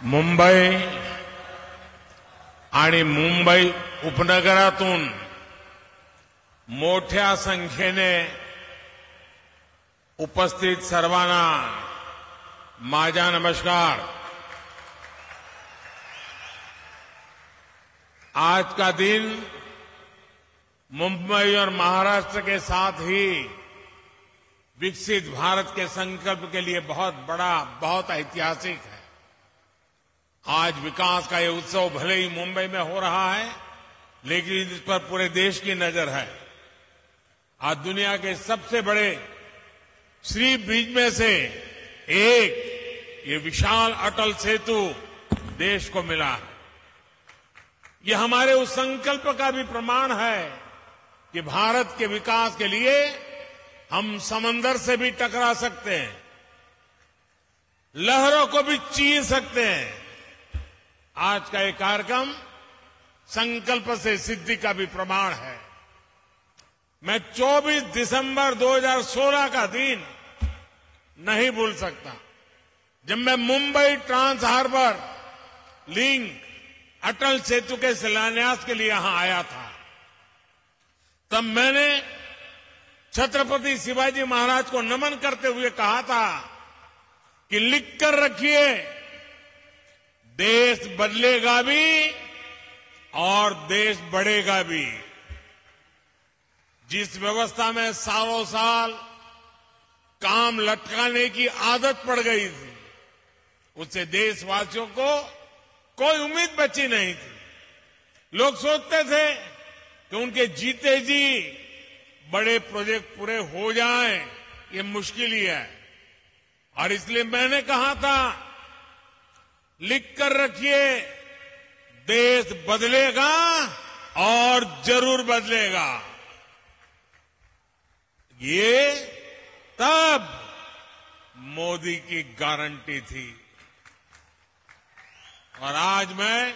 मुंबई आणि मुंबई उपनगरातून मोठ्या संख्येने उपस्थित सर्वांना माझा नमस्कार। आज का दिन मुंबई और महाराष्ट्र के साथ ही विकसित भारत के संकल्प के लिए बहुत बड़ा, बहुत ऐतिहासिक है। आज विकास का ये उत्सव भले ही मुंबई में हो रहा है, लेकिन इस पर पूरे देश की नजर है। आज दुनिया के सबसे बड़े सी ब्रिज में से एक ये विशाल अटल सेतु देश को मिला है। ये हमारे उस संकल्प का भी प्रमाण है कि भारत के विकास के लिए हम समंदर से भी टकरा सकते हैं, लहरों को भी चीर सकते हैं। आज का ये कार्यक्रम संकल्प से सिद्धि का भी प्रमाण है। मैं 24 दिसंबर 2016 का दिन नहीं भूल सकता, जब मैं Mumbai trans harbour link Atal Setu के शिलान्यास के लिए यहां आया था। तब मैंने छत्रपति शिवाजी महाराज को नमन करते हुए कहा था कि लिख कर रखिए, देश बदलेगा भी और देश बढ़ेगा भी। जिस व्यवस्था में सालों साल काम लटकाने की आदत पड़ गई थी, उससे देशवासियों को कोई उम्मीद बची नहीं थी। लोग सोचते थे कि उनके जीते जी बड़े प्रोजेक्ट पूरे हो जाएं, ये मुश्किल ही है। और इसलिए मैंने कहा था, लिख कर रखिए, देश बदलेगा और जरूर बदलेगा। ये तब मोदी की गारंटी थी। और आज मैं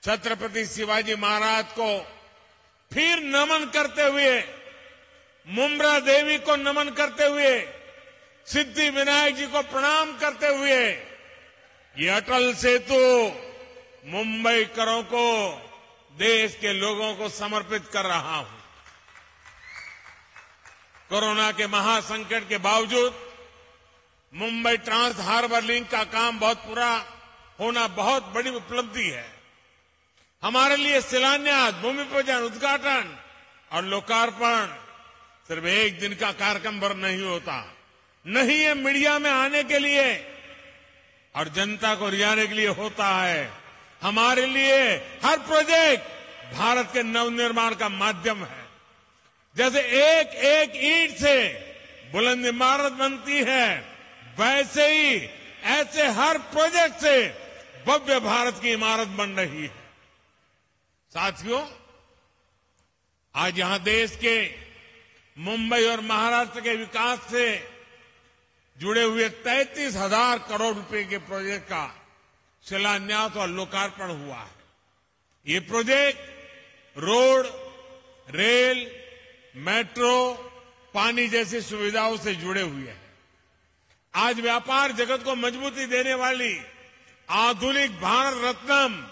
छत्रपति शिवाजी महाराज को फिर नमन करते हुए, मुम्बरा देवी को नमन करते हुए, सिद्धि विनायक जी को प्रणाम करते हुए ये अटल सेतु मुंबईकरों को, देश के लोगों को समर्पित कर रहा हूं। कोरोना के महासंकट के बावजूद मुंबई ट्रांस हार्बर लिंक का काम बहुत पूरा होना बहुत बड़ी उपलब्धि है। हमारे लिए शिलान्यास, भूमि पूजन, उद्घाटन और लोकार्पण सिर्फ एक दिन का कार्यक्रम भर नहीं होता। नहीं, ये मीडिया में आने के लिए और जनता को रिझाने के लिए होता है। हमारे लिए हर प्रोजेक्ट भारत के नवनिर्माण का माध्यम है। जैसे एक एक ईंट से बुलंद इमारत बनती है, वैसे ही ऐसे हर प्रोजेक्ट से भव्य भारत की इमारत बन रही है। साथियों, आज यहां देश के मुंबई और महाराष्ट्र के विकास से जुड़े हुए 33,000 करोड़ रुपए के प्रोजेक्ट का शिलान्यास और लोकार्पण हुआ है। ये प्रोजेक्ट रोड, रेल, मेट्रो, पानी जैसी सुविधाओं से जुड़े हुए हैं। आज व्यापार जगत को मजबूती देने वाली आधुनिक भारत रत्न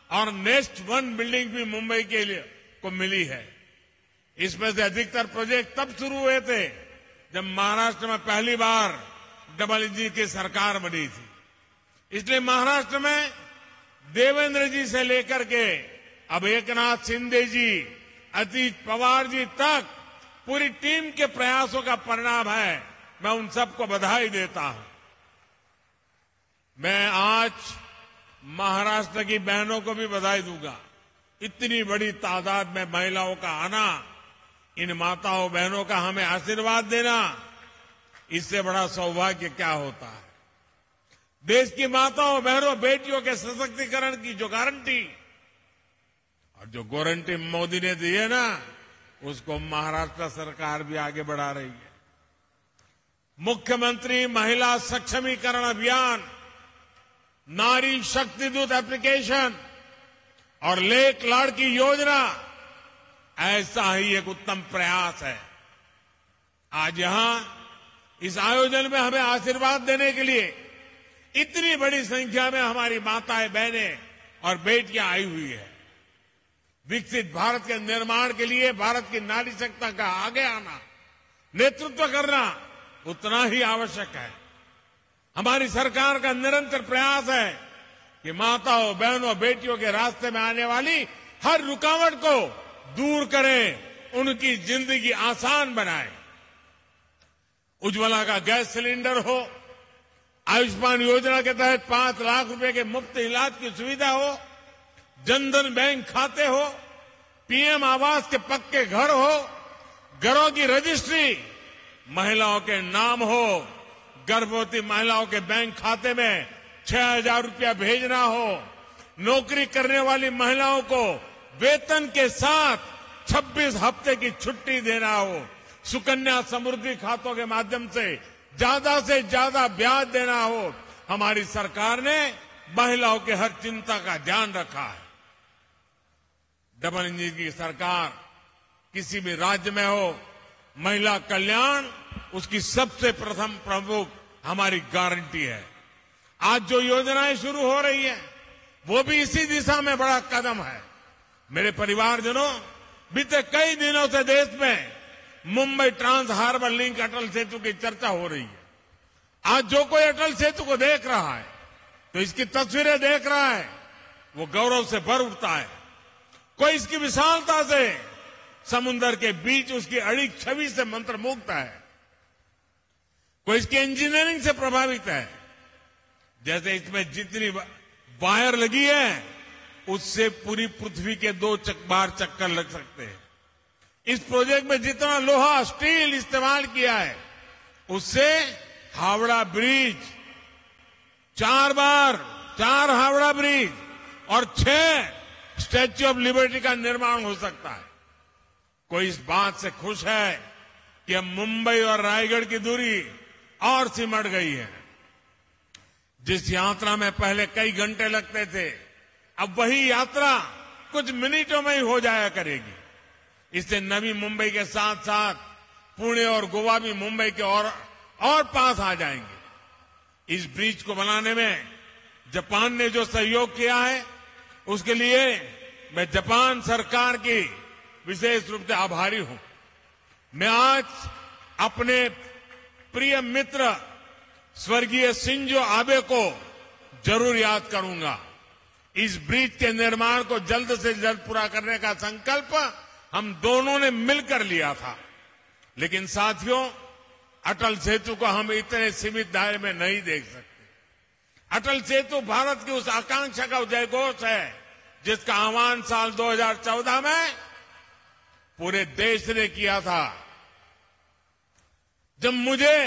और नेक्स्ट वन बिल्डिंग भी मुंबई के लिए को मिली है। इसमें से अधिकतर प्रोजेक्ट तब शुरू हुए थे जब महाराष्ट्र में पहली बार डबल इंजन की सरकार बनी थी। इसलिए महाराष्ट्र में देवेंद्र जी से लेकर के अब एकनाथ शिंदे जी, अजीत पवार जी तक पूरी टीम के प्रयासों का परिणाम है। मैं उन सबको बधाई देता हूं। मैं आज महाराष्ट्र की बहनों को भी बधाई दूंगा। इतनी बड़ी तादाद में महिलाओं का आना, इन माताओं बहनों का हमें आशीर्वाद देना, इससे बड़ा सौभाग्य क्या होता है। देश की माताओं बहनों बेटियों के सशक्तिकरण की जो गारंटी और जो गारंटी मोदी ने दी है ना, उसको महाराष्ट्र सरकार भी आगे बढ़ा रही है। मुख्यमंत्री महिला सक्षमीकरण अभियान, नारी शक्ति दूत एप्लीकेशन और लेख लाड़की योजना, ऐसा ही एक उत्तम प्रयास है। आज यहां इस आयोजन में हमें आशीर्वाद देने के लिए इतनी बड़ी संख्या में हमारी माताएं, बहनें और बेटियां आई हुई है। विकसित भारत के निर्माण के लिए भारत की नारी शक्ति का आगे आना, नेतृत्व करना उतना ही आवश्यक है। हमारी सरकार का निरंतर प्रयास है कि माताओं, बहनों, बेटियों के रास्ते में आने वाली हर रुकावट को दूर करें, उनकी जिंदगी आसान बनाएं। उज्ज्वला का गैस सिलेंडर हो, आयुष्मान योजना के तहत 5 लाख रुपए के मुफ्त इलाज की सुविधा हो, जनधन बैंक खाते हो, पीएम आवास के पक्के घर हो, घरों की रजिस्ट्री महिलाओं के नाम हो, गर्भवती महिलाओं के बैंक खाते में 6,000 रुपया भेजना हो, नौकरी करने वाली महिलाओं को वेतन के साथ 26 हफ्ते की छुट्टी देना हो, सुकन्या समृद्धि खातों के माध्यम से ज्यादा ब्याज देना हो, हमारी सरकार ने महिलाओं के हर चिंता का ध्यान रखा है। डबल इंजन की सरकार किसी भी राज्य में हो, महिला कल्याण उसकी सबसे प्रथम प्रमुख हमारी गारंटी है। आज जो योजनाएं शुरू हो रही है वो भी इसी दिशा में बड़ा कदम है। मेरे परिवारजनों, बीते कई दिनों से देश में Mumbai trans harbour link Atal Setu की चर्चा हो रही है। आज जो कोई अटल सेतु को देख रहा है, तो इसकी तस्वीरें देख रहा है, वो गौरव से भर उठता है। कोई इसकी विशालता से, समुद्र के बीच उसकी अड़िग छवि से मंत्रमुग्ध है, कोई इसकी इंजीनियरिंग से प्रभावित है। जैसे इसमें जितनी वायर लगी है, उससे पूरी पृथ्वी के 2 बार चक्कर लग सकते हैं। इस प्रोजेक्ट में जितना लोहा, स्टील इस्तेमाल किया है, उससे हावड़ा ब्रिज 4 हावड़ा ब्रिज और 6 स्टैच्यू ऑफ लिबर्टी का निर्माण हो सकता है। कोई इस बात से खुश है कि अब मुंबई और रायगढ़ की दूरी और सिमट गई है। जिस यात्रा में पहले कई घंटे लगते थे, अब वही यात्रा कुछ मिनटों में ही हो जाया करेगी। इससे नवी मुंबई के साथ साथ पुणे और गोवा भी मुंबई के और पास आ जाएंगे। इस ब्रिज को बनाने में जापान ने जो सहयोग किया है, उसके लिए मैं जापान सरकार की विशेष रूप से आभारी हूं। मैं आज अपने प्रिय मित्र स्वर्गीय शिंजो आबे को जरूर याद करूंगा। इस ब्रिज के निर्माण को जल्द से जल्द पूरा करने का संकल्प हम दोनों ने मिलकर लिया था। लेकिन साथियों, अटल सेतु को हम इतने सीमित दायरे में नहीं देख सकते। अटल सेतु भारत की उस आकांक्षा का उदयघोष है जिसका आह्वान साल 2014 में पूरे देश ने किया था। जब मुझे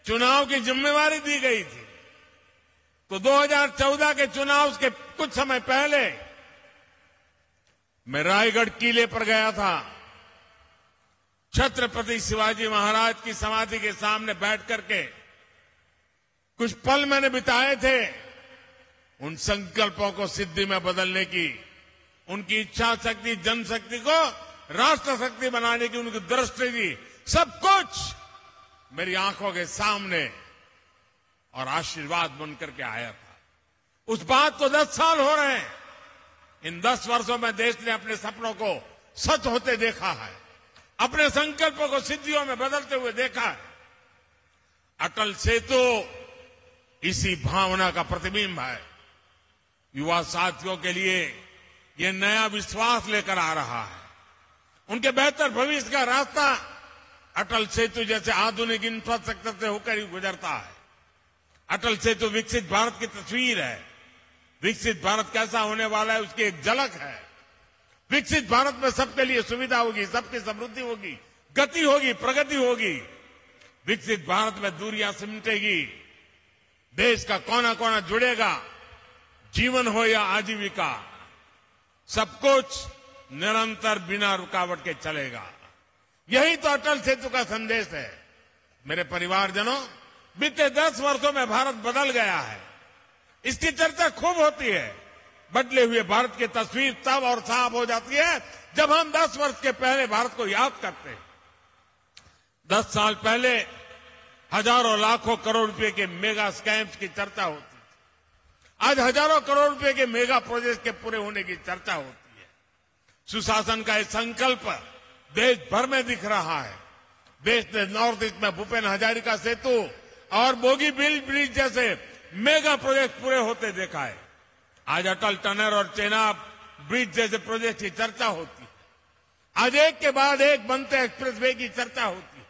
चुनाव की जिम्मेवारी दी गई थी, तो 2014 के चुनाव के कुछ समय पहले मैं रायगढ़ किले पर गया था। छत्रपति शिवाजी महाराज की समाधि के सामने बैठ करके कुछ पल मैंने बिताए थे उन संकल्पों को सिद्धि में बदलने की, उनकी इच्छा शक्ति, जनशक्ति को राष्ट्र शक्ति बनाने की उनकी दृष्टि थी। सब कुछ मेरी आंखों के सामने और आशीर्वाद बनकर के आया था। उस बात को 10 साल हो रहे हैं। इन 10 वर्षों में देश ने अपने सपनों को सच होते देखा है, अपने संकल्पों को सिद्धियों में बदलते हुए देखा है। अटल सेतु इसी भावना का प्रतिबिंब है। युवा साथियों के लिए यह नया विश्वास लेकर आ रहा है। उनके बेहतर भविष्य का रास्ता अटल सेतु जैसे आधुनिक इंफ्रास्ट्रक्चर से होकर ही गुजरता है। अटल सेतु विकसित भारत की तस्वीर है। विकसित भारत कैसा होने वाला है उसकी एक झलक है। विकसित भारत में सबके लिए सुविधा होगी, सबकी समृद्धि होगी, गति होगी, प्रगति होगी। विकसित भारत में दूरियां सिमटेगी, देश का कोना कोना जुड़ेगा, जीवन हो या आजीविका, सब कुछ निरंतर बिना रुकावट के चलेगा। यही तो अटल सेतु का संदेश है। मेरे परिवारजनों, बीते 10 वर्षों में भारत बदल गया है। इसकी चर्चा खूब होती है। बदले हुए भारत की तस्वीर तब और साफ हो जाती है जब हम 10 वर्ष के पहले भारत को याद करते हैं। 10 साल पहले हजारों लाखों करोड़ रुपए के मेगा स्कैम्स की चर्चा होती थी। आज हजारों करोड़ रुपए के मेगा प्रोजेक्ट के पूरे होने की चर्चा होती है। सुशासन का एक संकल्प देश भर में दिख रहा है। देश ने नॉर्थ ईस्ट में भूपेन हजारिका सेतु और बोगीबील ब्रिज जैसे मेगा प्रोजेक्ट पूरे होते देखा है। आज अटल टनल और चेनाब ब्रिज जैसे प्रोजेक्ट की चर्चा होती है। आज एक के बाद एक बनते एक्सप्रेसवे की चर्चा होती है।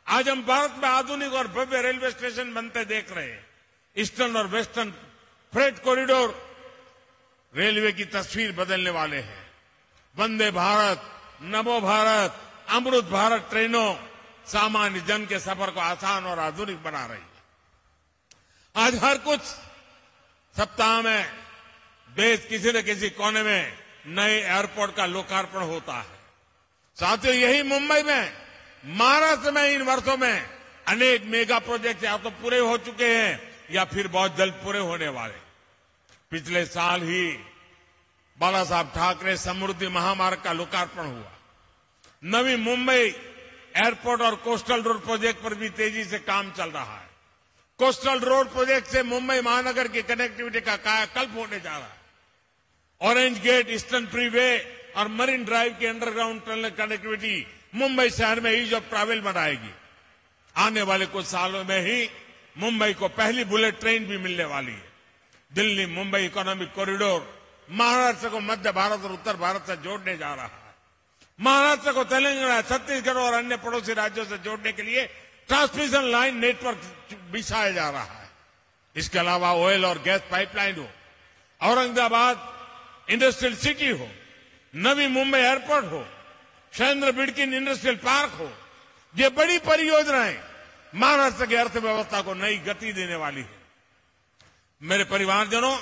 आज हम भारत में आधुनिक और भव्य रेलवे स्टेशन बनते देख रहे हैं। ईस्टर्न और वेस्टर्न फ्रेट कॉरिडोर रेलवे की तस्वीर बदलने वाले हैं। वंदे भारत, नमो भारत, अमृत भारत ट्रेनों सामान्य जन के सफर को आसान और आधुनिक बना रही है। आज हर कुछ सप्ताह में देश किसी न किसी कोने में नए एयरपोर्ट का लोकार्पण होता है। साथियों, यही मुंबई में, महाराष्ट्र में इन वर्षों में अनेक मेगा प्रोजेक्ट या तो पूरे हो चुके हैं या फिर बहुत जल्द पूरे होने वाले। पिछले साल ही बाला साहब ठाकरे समृद्धि महामार्ग का लोकार्पण हुआ। नवी मुंबई एयरपोर्ट और कोस्टल रोड प्रोजेक्ट पर भी तेजी से काम चल रहा है। कोस्टल रोड प्रोजेक्ट से मुंबई महानगर की कनेक्टिविटी का कायाकल्प होने जा रहा है। ऑरेंज गेट, ईस्टर्न फ्रीवे और मरीन ड्राइव की अंडरग्राउंड टनल कनेक्टिविटी मुंबई शहर में ईज ऑफ ट्रैवल बनाएगी। आने वाले कुछ सालों में ही मुंबई को पहली बुलेट ट्रेन भी मिलने वाली है। दिल्ली मुंबई इकोनॉमिक कॉरिडोर महाराष्ट्र को मध्य भारत और उत्तर भारत से जोड़ने जा रहा है। महाराष्ट्र को तेलंगाना, छत्तीसगढ़ और अन्य पड़ोसी राज्यों से जोड़ने के लिए ट्रांसमिशन लाइन नेटवर्क बिछाया जा रहा है। इसके अलावा ऑयल और गैस पाइपलाइन हो, औरंगाबाद इंडस्ट्रियल सिटी हो, नवी मुंबई एयरपोर्ट हो, शैलेंद्र बिडकिन इंडस्ट्रियल पार्क हो, ये बड़ी परियोजनाएं महाराष्ट्र की अर्थव्यवस्था को नई गति देने वाली है। मेरे परिवारजनों,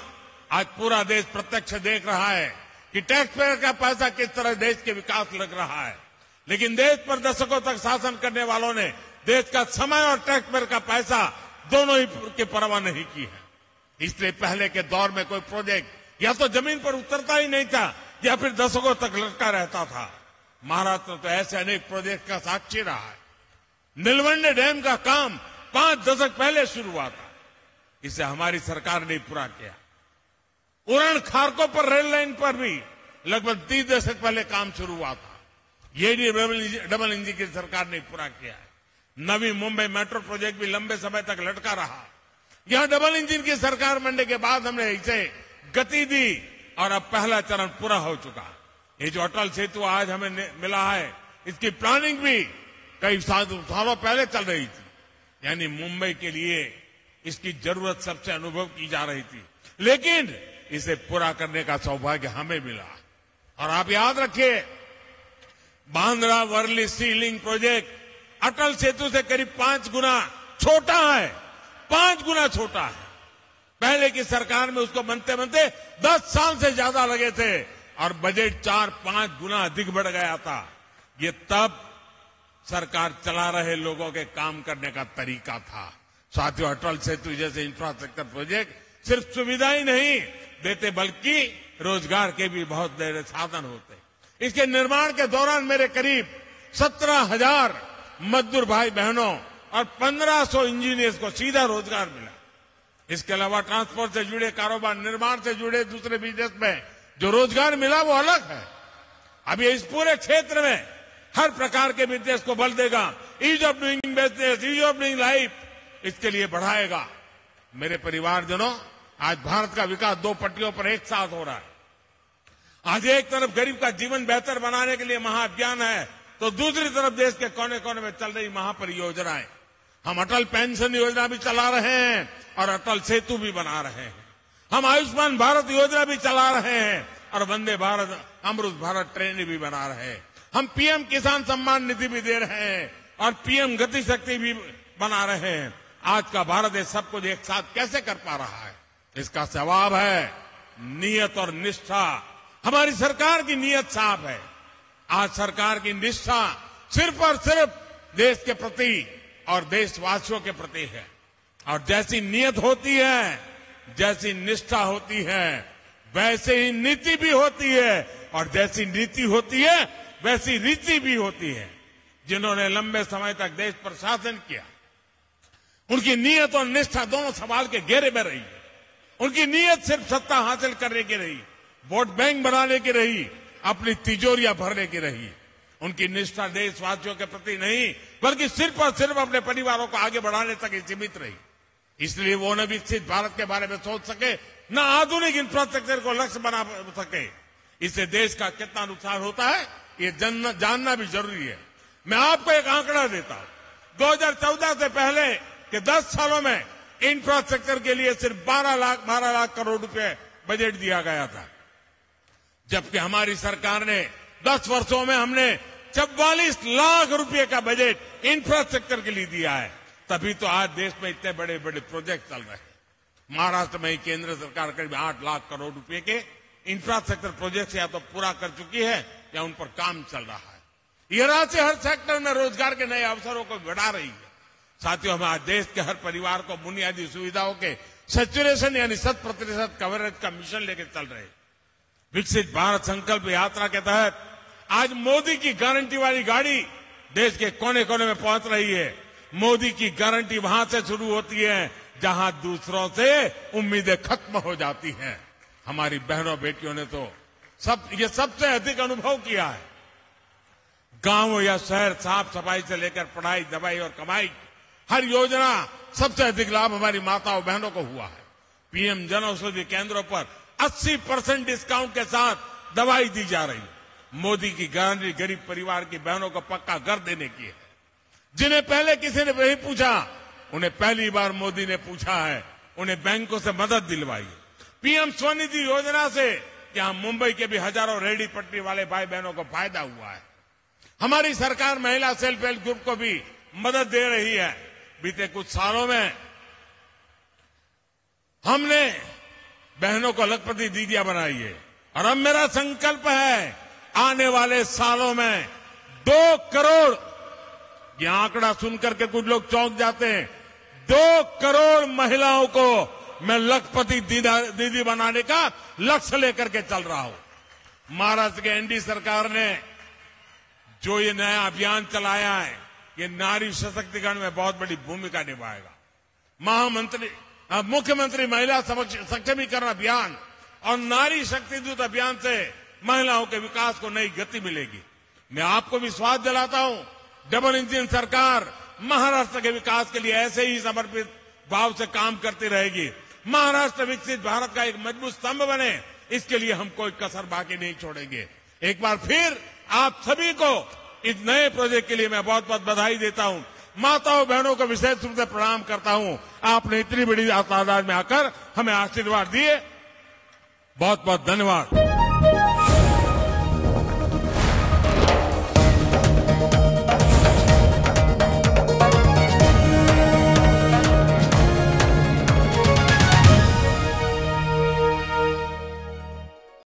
आज पूरा देश प्रत्यक्ष देख रहा है कि टैक्स पेयर का पैसा किस तरह देश के विकास लग रहा है। लेकिन देश पर दशकों तक शासन करने वालों ने देश का समय और टैक्स पेयर का पैसा दोनों ही की परवाह नहीं की है। इसलिए पहले के दौर में कोई प्रोजेक्ट या तो जमीन पर उतरता ही नहीं था या फिर दशकों तक लटका रहता था। महाराष्ट्र तो ऐसे अनेक प्रोजेक्ट का साक्षी रहा है। नीलवंडे डैम का काम 5 दशक पहले शुरू हुआ था, इसे हमारी सरकार ने पूरा किया। उरण खारकोपर रेल लाइन पर भी लगभग 30 दशक पहले काम शुरू हुआ था, ये भी डबल इंजन की सरकार ने पूरा किया है। नवी मुंबई मेट्रो प्रोजेक्ट भी लंबे समय तक लटका रहा। यहां डबल इंजन की सरकार बनने के बाद हमने इसे गति दी और अब पहला चरण पूरा हो चुका। ये जो अटल सेतु आज हमें मिला है, इसकी प्लानिंग भी कई सालों पहले चल रही थी। यानी मुंबई के लिए इसकी जरूरत सबसे अनुभव की जा रही थी, लेकिन इसे पूरा करने का सौभाग्य हमें मिला। और आप याद रखिए, बांद्रा वर्ली सी लिंक प्रोजेक्ट अटल सेतु से करीब 5 गुना छोटा है। 5 गुना छोटा है। पहले की सरकार में उसको बनते बनते 10 साल से ज्यादा लगे थे और बजट 4-5 गुना अधिक बढ़ गया था। ये तब सरकार चला रहे लोगों के काम करने का तरीका था। साथियों, अटल सेतु जैसे इंफ्रास्ट्रक्चर प्रोजेक्ट सिर्फ सुविधा ही नहीं देते बल्कि रोजगार के भी बहुत बड़े साधन होते। इसके निर्माण के दौरान मेरे करीब 17,000 मजदूर भाई बहनों और 1,500 इंजीनियर्स को सीधा रोजगार मिला। इसके अलावा ट्रांसपोर्ट से जुड़े कारोबार, निर्माण से जुड़े दूसरे बिजनेस में जो रोजगार मिला वो अलग है। अब ये इस पूरे क्षेत्र में हर प्रकार के बिजनेस को बल देगा। Ease of doing business, ease of doing life, इसके लिए बढ़ाएगा। मेरे परिवारजनों, आज भारत का विकास 2 पटरियों पर एक साथ हो रहा है। आज एक तरफ गरीब का जीवन बेहतर बनाने के लिए महाअभियान है, तो दूसरी तरफ देश के कोने कोने में चल रही महापरियोजनाएं। हम अटल पेंशन योजना भी चला रहे हैं और अटल सेतु भी बना रहे हैं। हम आयुष्मान भारत योजना भी चला रहे हैं और वंदे भारत, अमृत भारत ट्रेन भी बना रहे हैं। हम पीएम किसान सम्मान निधि भी दे रहे हैं और पीएम गति शक्ति भी बना रहे हैं। आज का भारत ये सब कुछ एक साथ कैसे कर पा रहा है? इसका जवाब है नियत और निष्ठा। हमारी सरकार की नियत साफ है। आज सरकार की निष्ठा सिर्फ और सिर्फ देश के प्रति और देशवासियों के प्रति है। और जैसी नियत होती है, जैसी निष्ठा होती है, वैसे ही नीति भी होती है और जैसी नीति होती है वैसी रीति भी होती है। जिन्होंने लंबे समय तक देश पर शासन किया, उनकी नीयत और निष्ठा दोनों सवाल के घेरे में रही। उनकी नीयत सिर्फ सत्ता हासिल करने की रही, वोट बैंक बनाने की रही, अपनी तिजोरियां भरने की रही। उनकी निष्ठा देशवासियों के प्रति नहीं, बल्कि सिर्फ और सिर्फ अपने परिवारों को आगे बढ़ाने तक ही सीमित रही। इसलिए वो न विकसित भारत के बारे में सोच सके, न आधुनिक इंफ्रास्ट्रक्चर को लक्ष्य बना सके। इससे देश का कितना नुकसान होता है ये जानना भी जरूरी है। मैं आपको एक आंकड़ा देता हूं। 2014 से पहले के 10 सालों में इंफ्रास्ट्रक्चर के लिए सिर्फ 12 लाख करोड़ रुपए बजट दिया गया था, जबकि हमारी सरकार ने 10 वर्षों में हमने 44 लाख रुपए का बजट इंफ्रास्ट्रक्चर के लिए दिया है। तभी तो आज देश में इतने बड़े बड़े प्रोजेक्ट चल रहे हैं। महाराष्ट्र में ही केंद्र सरकार करीब 8 लाख करोड़ रुपए के इंफ्रास्ट्रक्चर प्रोजेक्ट या तो पूरा कर चुकी है या उन पर काम चल रहा है। यह राशि हर सेक्टर में रोजगार के नए अवसरों को बढ़ा रही है। साथियों, हम आज देश के हर परिवार को बुनियादी सुविधाओं के सैचुरेशन यानी 100% कवरेज का मिशन लेकर चल रहे हैं। विकसित भारत संकल्प यात्रा के तहत आज मोदी की गारंटी वाली गाड़ी देश के कोने कोने में पहुंच रही है। मोदी की गारंटी वहां से शुरू होती है जहां दूसरों से उम्मीदें खत्म हो जाती हैं। हमारी बहनों बेटियों ने तो ये सबसे अधिक अनुभव किया है। गांव या शहर, साफ सफाई से लेकर पढ़ाई, दवाई और कमाई, हर योजना सबसे अधिक लाभ हमारी माताओं बहनों को हुआ है। पीएम जन औषधि केंद्रों पर 80% डिस्काउंट के साथ दवाई दी जा रही है। मोदी की गारंटी गरीब परिवार की बहनों को पक्का घर देने की है। जिन्हें पहले किसी ने नहीं पूछा, उन्हें पहली बार मोदी ने पूछा है। उन्हें बैंकों से मदद दिलवाई। पीएम स्वनिधि योजना से यहां मुंबई के भी हजारों रेहड़ी पटरी वाले भाई बहनों को फायदा हुआ है। हमारी सरकार महिला सेल्फ हेल्प ग्रुप को भी मदद दे रही है। बीते कुछ सालों में हमने बहनों को लखपति दीदियां बनाई है और अब मेरा संकल्प है आने वाले सालों में 2 करोड़, ये आंकड़ा सुनकर के कुछ लोग चौंक जाते हैं, 2 करोड़ महिलाओं को मैं लखपति दीदी बनाने का लक्ष्य लेकर के चल रहा हूं। महाराष्ट्र के एनडीए सरकार ने जो ये नया अभियान चलाया है, ये नारी सशक्तिकरण में बहुत बड़ी भूमिका निभाएगा। मुख्यमंत्री महिला सक्षमीकरण अभियान और नारी शक्ति दूत अभियान से महिलाओं के विकास को नई गति मिलेगी। मैं आपको विश्वास दिलाता हूं, डबल इंजन सरकार महाराष्ट्र के विकास के लिए ऐसे ही समर्पित भाव से काम करती रहेगी। महाराष्ट्र विकसित भारत का एक मजबूत स्तंभ बने, इसके लिए हम कोई कसर बाकी नहीं छोड़ेंगे। एक बार फिर आप सभी को इस नए प्रोजेक्ट के लिए मैं बहुत बहुत बधाई देता हूं। माताओं बहनों को विशेष रूप से प्रणाम करता हूं। आपने इतनी बड़ी तादाद में आकर हमें आशीर्वाद दिए, बहुत बहुत धन्यवाद।